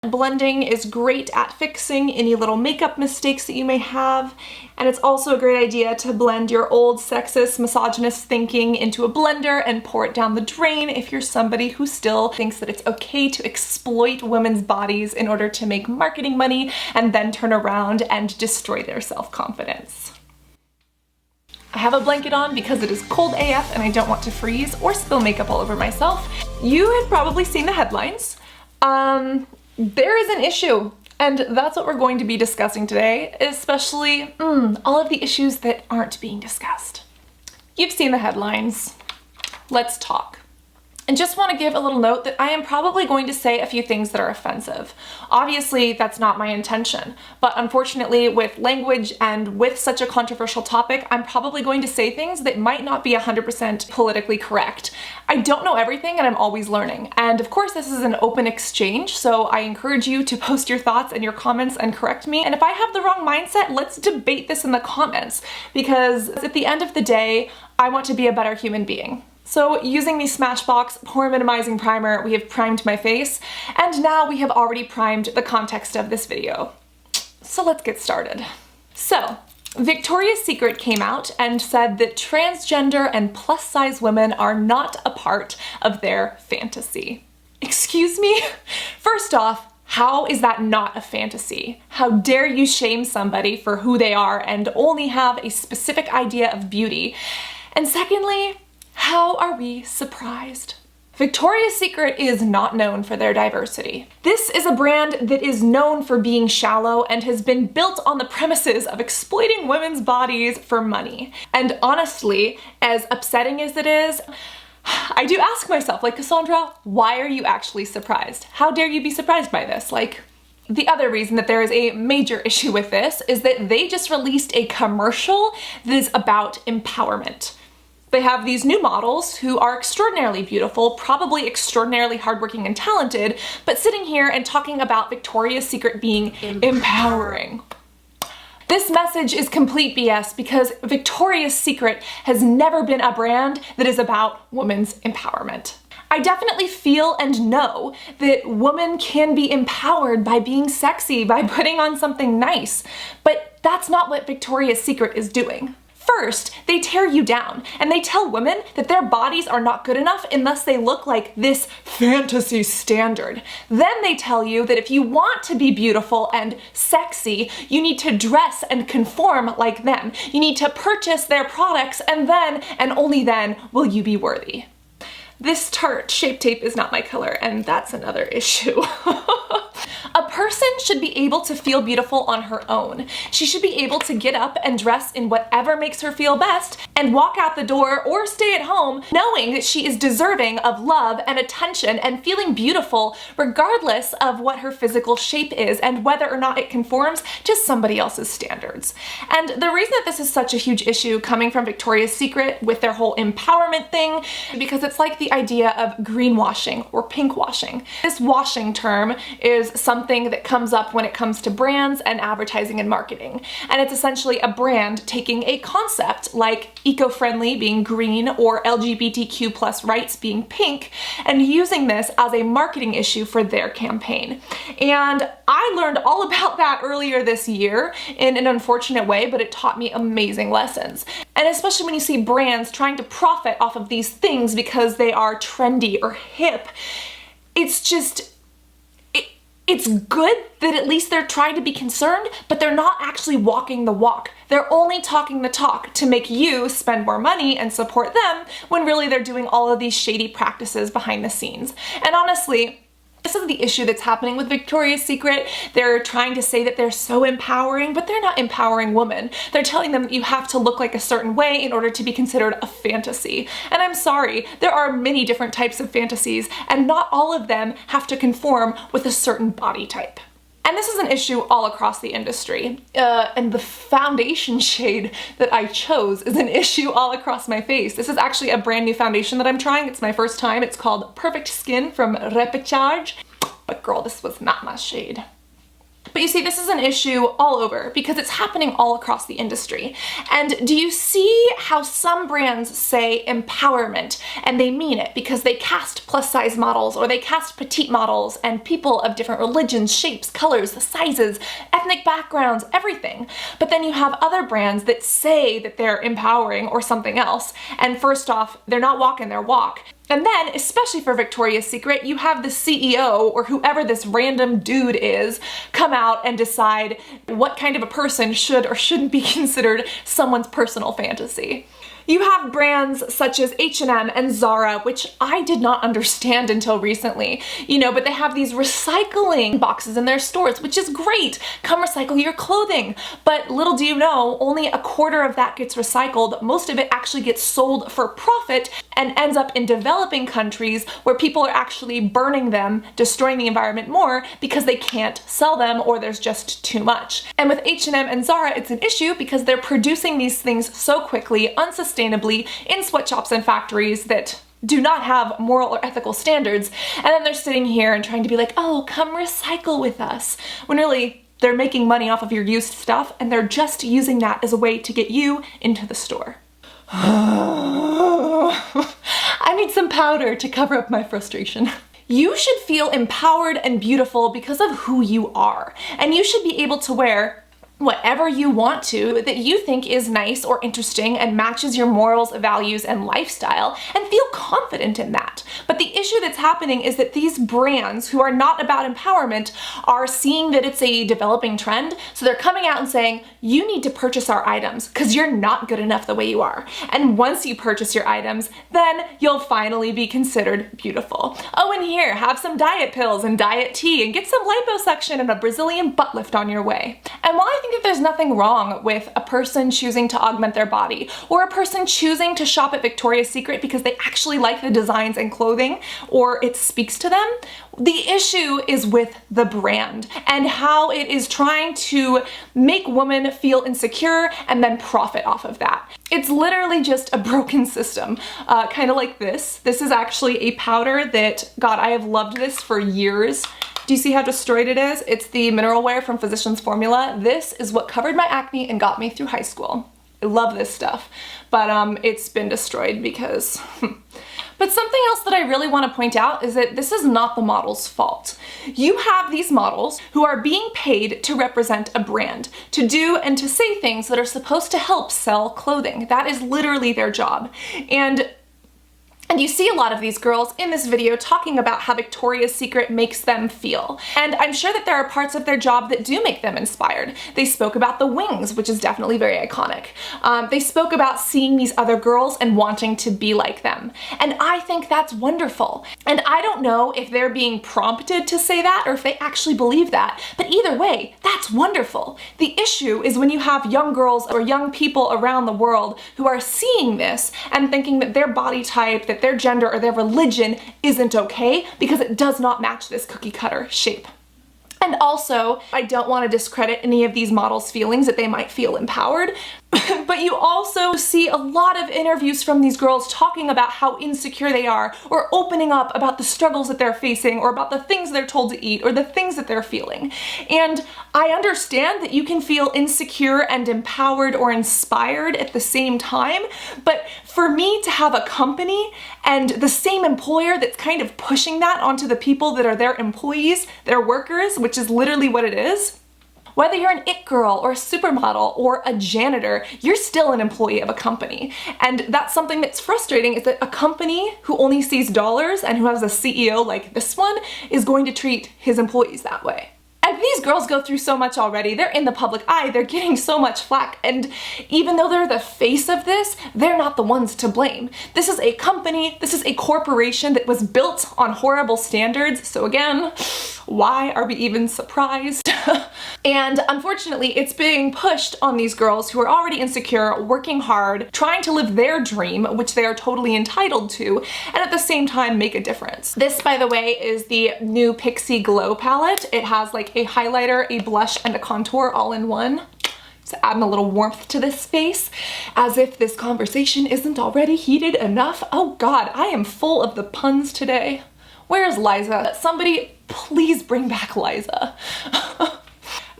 Blending is great at fixing any little makeup mistakes that you may have, and it's also a great idea to blend your old sexist, misogynist thinking into a blender and pour it down the drain if you're somebody who still thinks that it's okay to exploit women's bodies in order to make marketing money and then turn around and destroy their self-confidence. I have a blanket on because it is cold AF and I don't want to freeze or spill makeup all over myself. You have probably seen the headlines. There is an issue, and that's what we're going to be discussing today, especially all of the issues that aren't being discussed. You've seen the headlines. Let's talk. And just want to give a little note that I am probably going to say a few things that are offensive. Obviously, that's not my intention, but unfortunately, with language and with such a controversial topic, I'm probably going to say things that might not be 100% politically correct. I don't know everything and I'm always learning. And of course, this is an open exchange, so I encourage you to post your thoughts and your comments and correct me. And if I have the wrong mindset, let's debate this in the comments, because at the end of the day, I want to be a better human being. So using the Smashbox Pore Minimizing Primer, we have primed my face, and now we have already primed the context of this video. So let's get started. So, Victoria's Secret came out and said that transgender and plus-size women are not a part of their fantasy. Excuse me? First off, how is that not a fantasy? How dare you shame somebody for who they are and only have a specific idea of beauty? And secondly, how are we surprised? Victoria's Secret is not known for their diversity. This is a brand that is known for being shallow and has been built on the premises of exploiting women's bodies for money. And honestly, as upsetting as it is, I do ask myself, like, Cassandra, why are you actually surprised? How dare you be surprised by this? Like, the other reason that there is a major issue with this is that they just released a commercial that is about empowerment. They have these new models who are extraordinarily beautiful, probably extraordinarily hardworking and talented, but sitting here and talking about Victoria's Secret being empowering. This message is complete BS because Victoria's Secret has never been a brand that is about women's empowerment. I definitely feel and know that women can be empowered by being sexy, by putting on something nice, but that's not what Victoria's Secret is doing. First, they tear you down and they tell women that their bodies are not good enough unless they look like this fantasy standard. Then they tell you that if you want to be beautiful and sexy, you need to dress and conform like them. You need to purchase their products, and then and only then will you be worthy. This Tarte Shape Tape is not my color, and that's another issue. A person should be able to feel beautiful on her own. She should be able to get up and dress in whatever makes her feel best and walk out the door or stay at home knowing that she is deserving of love and attention and feeling beautiful regardless of what her physical shape is and whether or not it conforms to somebody else's standards. And the reason that this is such a huge issue coming from Victoria's Secret with their whole empowerment thing, because it's like the idea of greenwashing or pinkwashing. This washing term is something that comes up when it comes to brands and advertising and marketing. And it's essentially a brand taking a concept like eco-friendly being green or LGBTQ plus rights being pink and using this as a marketing issue for their campaign. And I learned all about that earlier this year in an unfortunate way, but it taught me amazing lessons. And especially when you see brands trying to profit off of these things because they are trendy or hip, it's just, it's good that at least they're trying to be concerned, but they're not actually walking the walk. They're only talking the talk to make you spend more money and support them when really they're doing all of these shady practices behind the scenes. And honestly, this is the issue that's happening with Victoria's Secret. They're trying to say that they're so empowering, but they're not empowering women. They're telling them that you have to look like a certain way in order to be considered a fantasy. And I'm sorry, there are many different types of fantasies, and not all of them have to conform with a certain body type. And this is an issue all across the industry. And the foundation shade that I chose is an issue all across my face. This is actually a brand new foundation that I'm trying. It's my first time. It's called Perfect Skin from Repecharge. But girl, this was not my shade. But you see, this is an issue all over because it's happening all across the industry. And do you see how some brands say empowerment and they mean it because they cast plus size models or they cast petite models and people of different religions, shapes, colors, sizes, ethnic backgrounds, everything. But then you have other brands that say that they're empowering or something else. And first off, they're not walking their walk. And then, especially for Victoria's Secret, you have the CEO or whoever this random dude is come out and decide what kind of a person should or shouldn't be considered someone's personal fantasy. You have brands such as H&M and Zara, which I did not understand until recently, but they have these recycling boxes in their stores, which is great. Come recycle your clothing. But little do you know, only a quarter of that gets recycled. Most of it actually gets sold for profit and ends up in developing countries where people are actually burning them, destroying the environment more because they can't sell them or there's just too much. And with H&M and Zara, it's an issue because they're producing these things so quickly, unsustainably, in sweatshops and factories that do not have moral or ethical standards, and then they're sitting here and trying to be like, oh, come recycle with us, when really they're making money off of your used stuff and they're just using that as a way to get you into the store. I need some powder to cover up my frustration. You should feel empowered and beautiful because of who you are, and you should be able to wear whatever you want to that you think is nice or interesting and matches your morals, values, and lifestyle, and feel confident in that. But the issue that's happening is that these brands who are not about empowerment are seeing that it's a developing trend, so they're coming out and saying, you need to purchase our items because you're not good enough the way you are. And once you purchase your items, then you'll finally be considered beautiful. Oh, and here, have some diet pills and diet tea and get some liposuction and a Brazilian butt lift on your way. And while I think that there's nothing wrong with a person choosing to augment their body or a person choosing to shop at Victoria's Secret because they actually like the designs and clothing or it speaks to them, the issue is with the brand and how it is trying to make women feel insecure and then profit off of that. It's literally just a broken system, kind of like this. This is actually a powder that, God, I have loved this for years. Do you see how destroyed it is? It's the mineral wear from Physicians Formula. This is what covered my acne and got me through high school. I love this stuff, but it's been destroyed because... But something else that I really want to point out is that this is not the model's fault. You have these models who are being paid to represent a brand, to do and to say things that are supposed to help sell clothing. That is literally their job. And you see a lot of these girls in this video talking about how Victoria's Secret makes them feel. And I'm sure that there are parts of their job that do make them inspired. They spoke about the wings, which is definitely very iconic. They spoke about seeing these other girls and wanting to be like them. And I think that's wonderful. And I don't know if they're being prompted to say that or if they actually believe that, but either way, that's wonderful. The issue is when you have young girls or young people around the world who are seeing this and thinking that their body type, that their gender or their religion isn't okay because it does not match this cookie cutter shape. And also, I don't want to discredit any of these models' feelings that they might feel empowered, but you also see a lot of interviews from these girls talking about how insecure they are, or opening up about the struggles that they're facing, or about the things they're told to eat, or the things that they're feeling. And I understand that you can feel insecure and empowered or inspired at the same time, but for me to have a company and the same employer that's kind of pushing that onto the people that are their employees, their workers, which is literally what it is, whether you're an it girl or a supermodel or a janitor, you're still an employee of a company. And that's something that's frustrating, is that a company who only sees dollars and who has a CEO like this one is going to treat his employees that way. And these girls go through so much already. They're in the public eye, they're getting so much flack, and even though they're the face of this, they're not the ones to blame. This is a company, this is a corporation that was built on horrible standards, so again, why are we even surprised? And unfortunately, it's being pushed on these girls who are already insecure, working hard, trying to live their dream, which they are totally entitled to, and at the same time make a difference. This, by the way, is the new Pixie Glow palette. It has like a highlighter, a blush, and a contour all in one. So adding a little warmth to this face, as if this conversation isn't already heated enough. Oh God, I am full of the puns today. Where's Liza? Somebody please bring back Liza.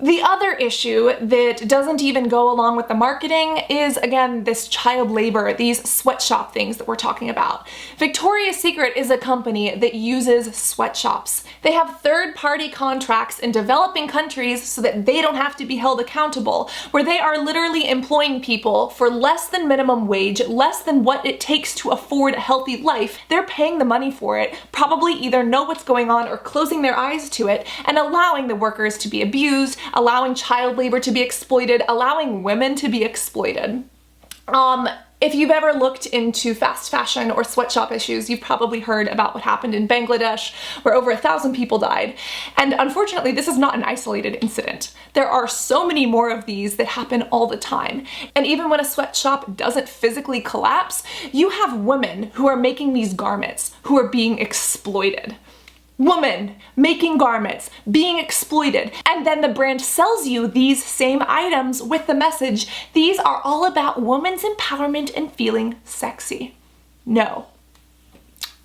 The other issue that doesn't even go along with the marketing is, again, this child labor, these sweatshop things that we're talking about. Victoria's Secret is a company that uses sweatshops. They have third-party contracts in developing countries so that they don't have to be held accountable, where they are literally employing people for less than minimum wage, less than what it takes to afford a healthy life. They're paying the money for it, probably either know what's going on or closing their eyes to it, and allowing the workers to be abused, allowing child labor to be exploited, allowing women to be exploited. If you've ever looked into fast fashion or sweatshop issues, you've probably heard about what happened in Bangladesh, where over 1,000 people died. And unfortunately, this is not an isolated incident. There are so many more of these that happen all the time. And even when a sweatshop doesn't physically collapse, you have women who are making these garments who are being exploited. Women making garments, being exploited, and then the brand sells you these same items with the message, these are all about women's empowerment and feeling sexy. No.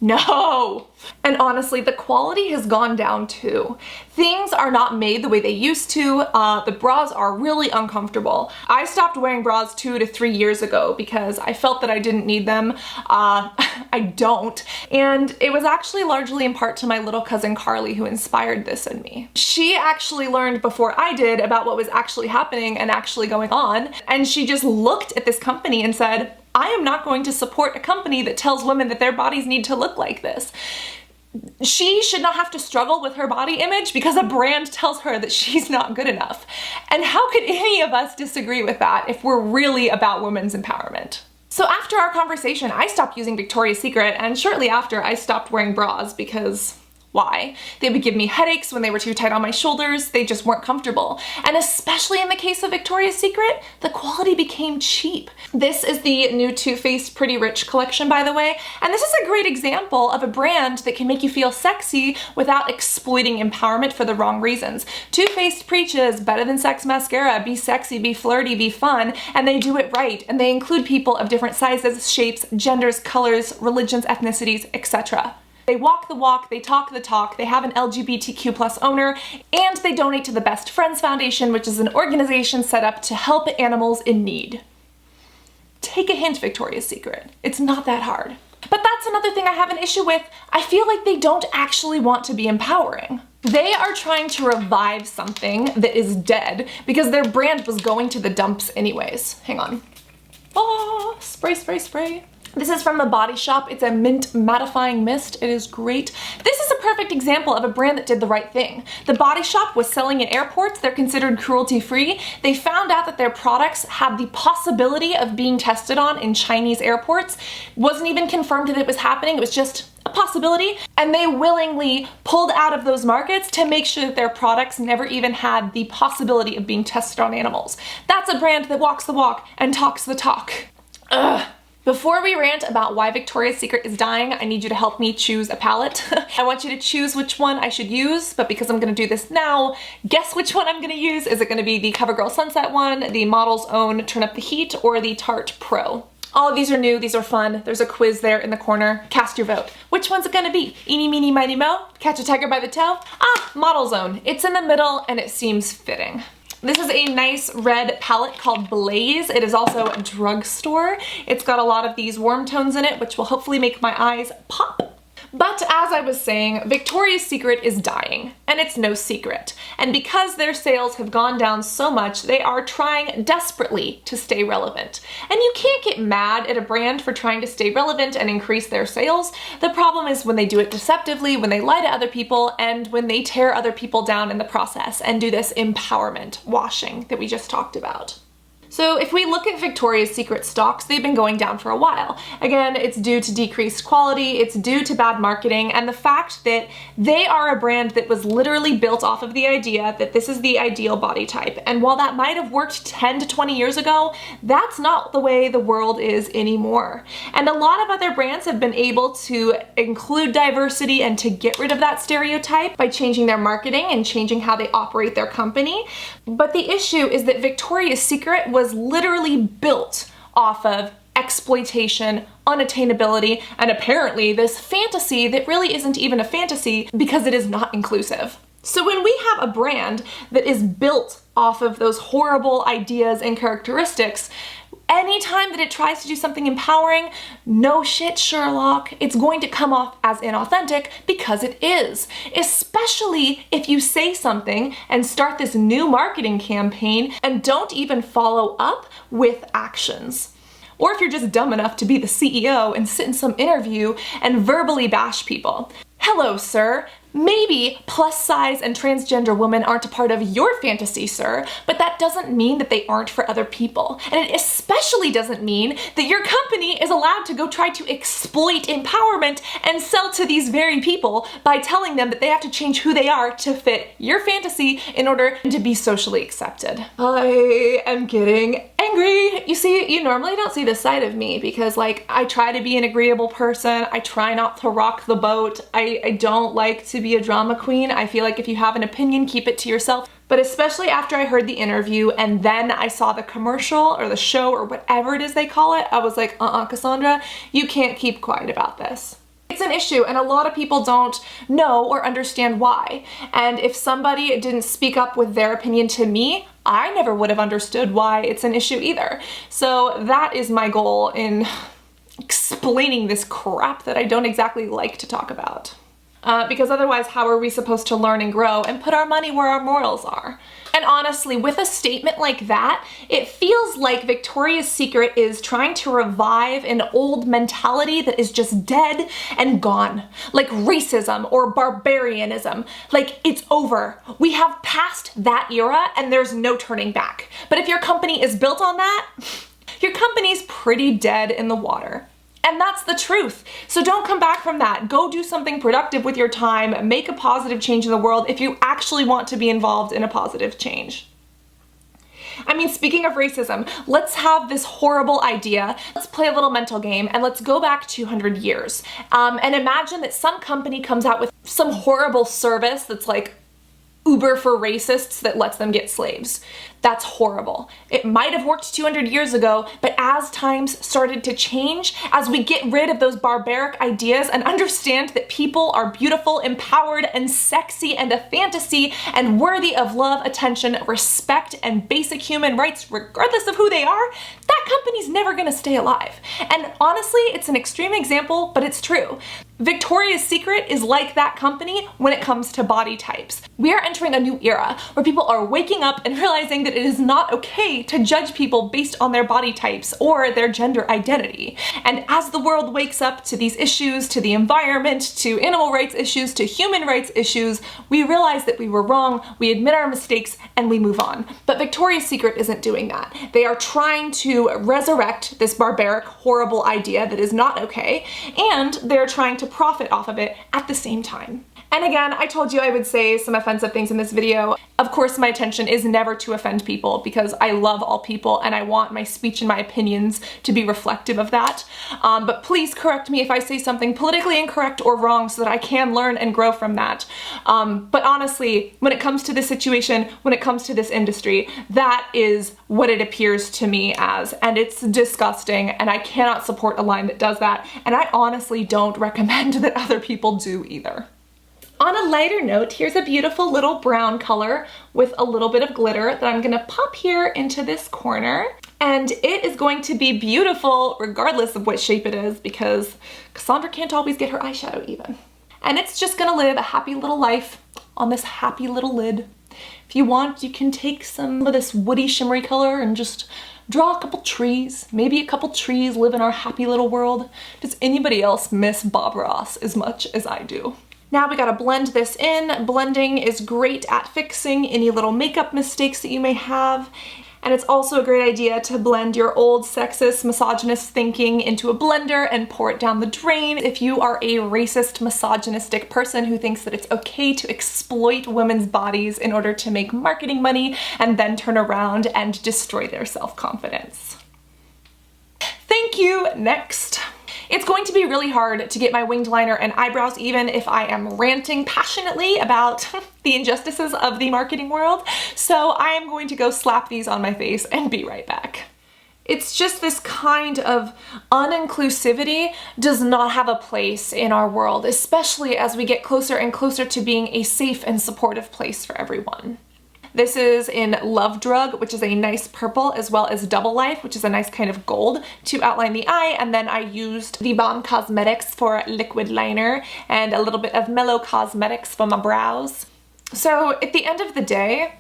No! And honestly, the quality has gone down too. Things are not made the way they used to. The bras are really uncomfortable. I stopped wearing bras 2 to 3 years ago because I felt that I didn't need them. I don't. And it was actually largely in part to my little cousin Carly who inspired this in me. She actually learned before I did about what was actually happening and actually going on, and she just looked at this company and said, I am not going to support a company that tells women that their bodies need to look like this. She should not have to struggle with her body image because a brand tells her that she's not good enough. And how could any of us disagree with that if we're really about women's empowerment? So after our conversation, I stopped using Victoria's Secret, and shortly after I stopped wearing bras because why? They would give me headaches when they were too tight on my shoulders. They just weren't comfortable. And especially in the case of Victoria's Secret, the quality became cheap. This is the new Too Faced Pretty Rich collection, by the way, and this is a great example of a brand that can make you feel sexy without exploiting empowerment for the wrong reasons. Too Faced preaches better than sex mascara, be sexy, be flirty, be fun, and they do it right, and they include people of different sizes, shapes, genders, colors, religions, ethnicities, etc. They walk the walk, they talk the talk, they have an LGBTQ+ owner, and they donate to the Best Friends Foundation, which is an organization set up to help animals in need. Take a hint, Victoria's Secret. It's not that hard. But that's another thing I have an issue with. I feel like they don't actually want to be empowering. They are trying to revive something that is dead because their brand was going to the dumps anyways. Hang on. Oh, spray, spray, spray. This is from The Body Shop. It's a mint mattifying mist. It is great. This is a perfect example of a brand that did the right thing. The Body Shop was selling in airports. They're considered cruelty-free. They found out that their products had the possibility of being tested on in Chinese airports. Wasn't even confirmed that it was happening. It was just a possibility. And they willingly pulled out of those markets to make sure that their products never even had the possibility of being tested on animals. That's a brand that walks the walk and talks the talk. Ugh. Before we rant about why Victoria's Secret is dying, I need you to help me choose a palette. I want you to choose which one I should use, but because I'm gonna do this now, guess which one I'm gonna use. Is it gonna be the CoverGirl Sunset one, the Model's Own Turn Up the Heat, or the Tarte Pro? All of these are new, these are fun. There's a quiz there in the corner. Cast your vote. Which one's it gonna be? Eeny, meeny, miny, mo? Catch a tiger by the toe? Ah, Model's Own. It's in the middle and it seems fitting. This is a nice red palette called Blaze. It is also a drugstore. It's got a lot of these warm tones in it, which will hopefully make my eyes pop. But as I was saying, Victoria's Secret is dying, and it's no secret. And because their sales have gone down so much, they are trying desperately to stay relevant. And you can't get mad at a brand for trying to stay relevant and increase their sales. The problem is when they do it deceptively, when they lie to other people, and when they tear other people down in the process and do this empowerment washing that we just talked about. So if we look at Victoria's Secret stocks, they've been going down for a while. Again, it's due to decreased quality, it's due to bad marketing, and the fact that they are a brand that was literally built off of the idea that this is the ideal body type. And while that might have worked 10 to 20 years ago, that's not the way the world is anymore. And a lot of other brands have been able to include diversity and to get rid of that stereotype by changing their marketing and changing how they operate their company. But the issue is that Victoria's Secret was literally built off of exploitation, unattainability, and apparently this fantasy that really isn't even a fantasy because it is not inclusive. So when we have a brand that is built off of those horrible ideas and characteristics, anytime that it tries to do something empowering, no shit, Sherlock, it's going to come off as inauthentic because it is. Especially if you say something and start this new marketing campaign and don't even follow up with actions. Or if you're just dumb enough to be the CEO and sit in some interview and verbally bash people. Hello, sir. Maybe plus size and transgender women aren't a part of your fantasy, sir, but that doesn't mean that they aren't for other people. And it especially doesn't mean that your company is allowed to go try to exploit empowerment and sell to these very people by telling them that they have to change who they are to fit your fantasy in order to be socially accepted. I am getting angry. You see, you normally don't see this side of me because, like, I try to be an agreeable person. I try not to rock the boat. I don't like to be a drama queen. I feel like if you have an opinion, keep it to yourself. But especially after I heard the interview and then I saw the commercial or the show or whatever it is they call it, I was like, Cassandra, you can't keep quiet about this. It's an issue and a lot of people don't know or understand why. And if somebody didn't speak up with their opinion to me, I never would have understood why it's an issue either. So that is my goal in explaining this crap that I don't exactly like to talk about. Because otherwise, how are we supposed to learn and grow and put our money where our morals are? And honestly, with a statement like that, it feels like Victoria's Secret is trying to revive an old mentality that is just dead and gone. Like racism or barbarianism. Like, it's over. We have passed that era and there's no turning back. But if your company is built on that, your company's pretty dead in the water. And that's the truth. So don't come back from that. Go do something productive with your time. Make a positive change in the world if you actually want to be involved in a positive change. I mean, speaking of racism, let's have this horrible idea. Let's play a little mental game and let's go back 200 years. And imagine that some company comes out with some horrible service that's like Uber for racists that lets them get slaves. That's horrible. It might have worked 200 years ago, but as times started to change, as we get rid of those barbaric ideas and understand that people are beautiful, empowered, and sexy, and a fantasy, and worthy of love, attention, respect, and basic human rights, regardless of who they are, that company's never gonna stay alive. And honestly, it's an extreme example, but it's true. Victoria's Secret is like that company when it comes to body types. We are entering a new era where people are waking up and realizing that it is not okay to judge people based on their body types or their gender identity. And as the world wakes up to these issues, to the environment, to animal rights issues, to human rights issues, we realize that we were wrong, we admit our mistakes, and we move on. But Victoria's Secret isn't doing that. They are trying to resurrect this barbaric, horrible idea that is not okay, and they're trying to profit off of it at the same time. And again, I told you I would say some offensive things in this video. Of course, my intention is never to offend people because I love all people and I want my speech and my opinions to be reflective of that. But please correct me if I say something politically incorrect or wrong so that I can learn and grow from that. But honestly, when it comes to this situation, when it comes to this industry, that is what it appears to me as, and it's disgusting, and I cannot support a line that does that, and I honestly don't recommend that other people do either. On a lighter note, here's a beautiful little brown color with a little bit of glitter that I'm gonna pop here into this corner. And it is going to be beautiful regardless of what shape it is because Cassandra can't always get her eyeshadow even. And it's just gonna live a happy little life on this happy little lid. If you want, you can take some of this woody shimmery color and just draw a couple trees. Maybe a couple trees live in our happy little world. Does anybody else miss Bob Ross as much as I do? Now we gotta blend this in. Blending is great at fixing any little makeup mistakes that you may have. And it's also a great idea to blend your old sexist, misogynist thinking into a blender and pour it down the drain if you are a racist, misogynistic person who thinks that it's okay to exploit women's bodies in order to make marketing money and then turn around and destroy their self-confidence. Thank you. Next. It's going to be really hard to get my winged liner and eyebrows even if I am ranting passionately about the injustices of the marketing world, so I am going to go slap these on my face and be right back. It's just this kind of uninclusivity does not have a place in our world, especially as we get closer and closer to being a safe and supportive place for everyone. This is in Love Drug, which is a nice purple, as well as Double Life, which is a nice kind of gold to outline the eye. And then I used the Balm Cosmetics for liquid liner and a little bit of Mellow Cosmetics for my brows. So at the end of the day,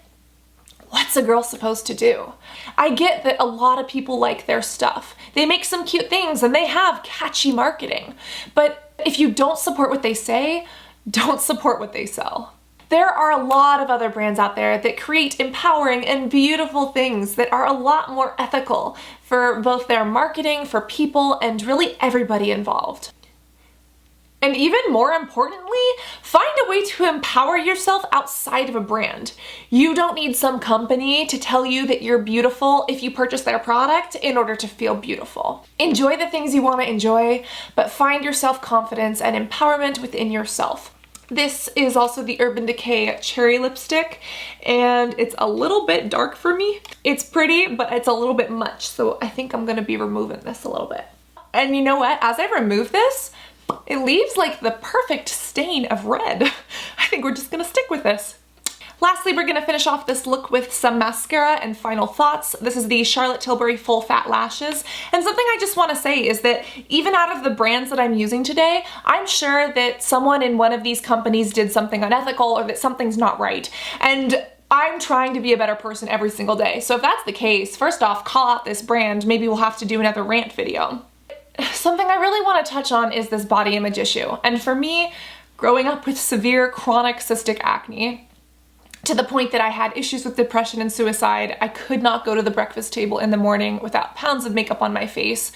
what's a girl supposed to do? I get that a lot of people like their stuff. They make some cute things and they have catchy marketing. But if you don't support what they say, don't support what they sell. There are a lot of other brands out there that create empowering and beautiful things that are a lot more ethical for both their marketing, for people, and really everybody involved. And even more importantly, find a way to empower yourself outside of a brand. You don't need some company to tell you that you're beautiful if you purchase their product in order to feel beautiful. Enjoy the things you want to enjoy, but find your self-confidence and empowerment within yourself. This is also the Urban Decay Cherry Lipstick, and it's a little bit dark for me. It's pretty, but it's a little bit much, so I think I'm gonna be removing this a little bit. And you know what? As I remove this, it leaves like the perfect stain of red. I think we're just gonna stick with this. Lastly, we're gonna finish off this look with some mascara and final thoughts. This is the Charlotte Tilbury Full Fat Lashes. And something I just wanna say is that even out of the brands that I'm using today, I'm sure that someone in one of these companies did something unethical or that something's not right. And I'm trying to be a better person every single day. So if that's the case, first off, call out this brand. Maybe we'll have to do another rant video. Something I really want to touch on is this body image issue. And for me, growing up with severe chronic cystic acne, to the point that I had issues with depression and suicide, I could not go to the breakfast table in the morning without pounds of makeup on my face.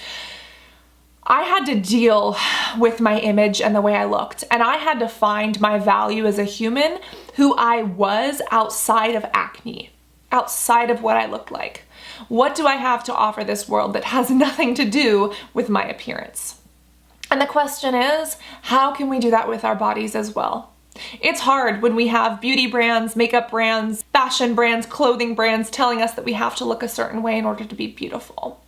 I had to deal with my image and the way I looked, and I had to find my value as a human, who I was outside of acne, outside of what I looked like. What do I have to offer this world that has nothing to do with my appearance? And the question is, how can we do that with our bodies as well? It's hard when we have beauty brands, makeup brands, fashion brands, clothing brands telling us that we have to look a certain way in order to be beautiful.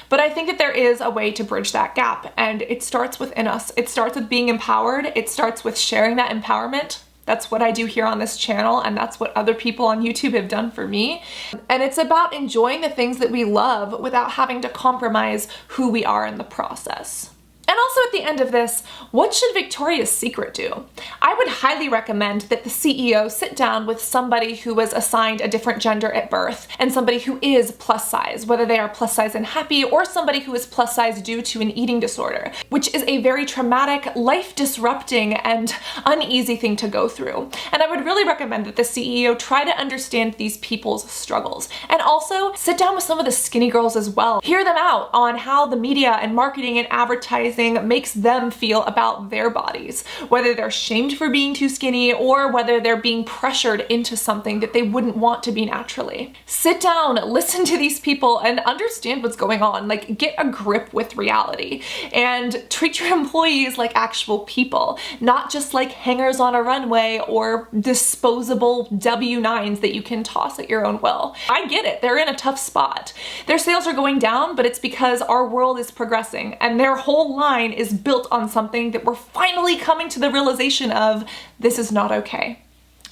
But I think that there is a way to bridge that gap, and it starts within us. It starts with being empowered. It starts with sharing that empowerment. That's what I do here on this channel, and that's what other people on YouTube have done for me. And it's about enjoying the things that we love without having to compromise who we are in the process. And also at the end of this, what should Victoria's Secret do? I would highly recommend that the CEO sit down with somebody who was assigned a different gender at birth and somebody who is plus size, whether they are plus size and happy or somebody who is plus size due to an eating disorder, which is a very traumatic, life-disrupting, and uneasy thing to go through. And I would really recommend that the CEO try to understand these people's struggles. And also sit down with some of the skinny girls as well. Hear them out on how the media and marketing and advertising makes them feel about their bodies, whether they're shamed for being too skinny or whether they're being pressured into something that they wouldn't want to be naturally. Sit down, listen to these people, and understand what's going on. Like, get a grip with reality and treat your employees like actual people, not just like hangers on a runway or disposable W9s that you can toss at your own will. I get it, they're in a tough spot. Their sales are going down, but it's because our world is progressing and their whole line is built on something that we're finally coming to the realization of, this is not okay.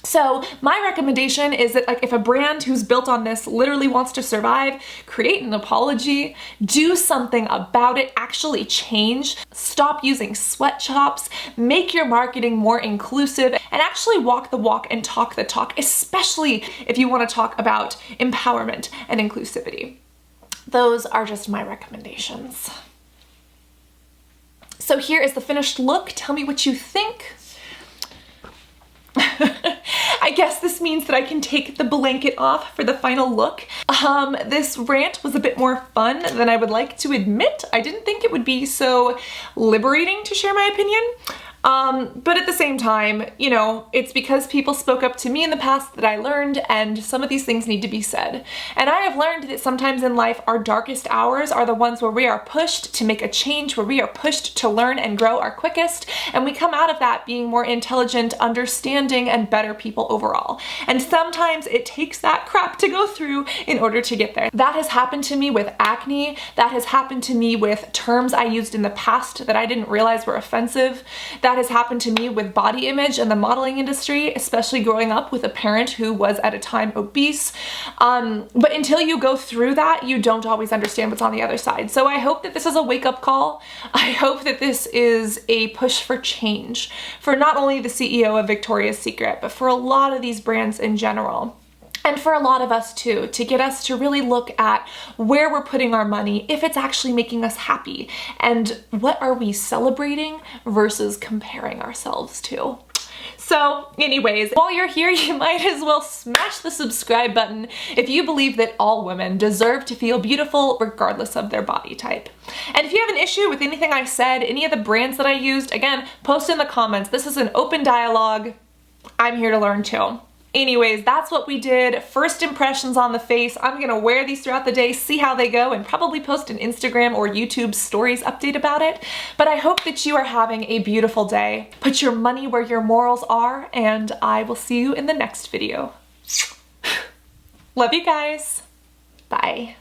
So my recommendation is that, like, if a brand who's built on this literally wants to survive, create an apology, do something about it, actually change, stop using sweatshops, make your marketing more inclusive, and actually walk the walk and talk the talk, especially if you want to talk about empowerment and inclusivity. Those are just my recommendations. So here is the finished look. Tell me what you think. I guess this means that I can take the blanket off for the final look. This rant was a bit more fun than I would like to admit. I didn't think it would be so liberating to share my opinion. But at the same time, you know, it's because people spoke up to me in the past that I learned, and some of these things need to be said. And I have learned that sometimes in life, our darkest hours are the ones where we are pushed to make a change, where we are pushed to learn and grow our quickest, and we come out of that being more intelligent, understanding, and better people overall. And sometimes it takes that crap to go through in order to get there. That has happened to me with acne. That has happened to me with terms I used in the past that I didn't realize were offensive. That That has happened to me with body image and the modeling industry, especially growing up with a parent who was at a time obese. But until you go through that, you don't always understand what's on the other side. So I hope that this is a wake-up call. I hope that this is a push for change for not only the CEO of Victoria's Secret, but for a lot of these brands in general. And for a lot of us too, to get us to really look at where we're putting our money, if it's actually making us happy, and what are we celebrating versus comparing ourselves to. So anyways, while you're here, you might as well smash the subscribe button if you believe that all women deserve to feel beautiful regardless of their body type. And if you have an issue with anything I said, any of the brands that I used, again, post in the comments. This is an open dialogue. I'm here to learn too. Anyways, that's what we did. First impressions on the face. I'm gonna wear these throughout the day, see how they go, and probably post an Instagram or YouTube stories update about it. But I hope that you are having a beautiful day. Put your money where your morals are, and I will see you in the next video. Love you guys. Bye.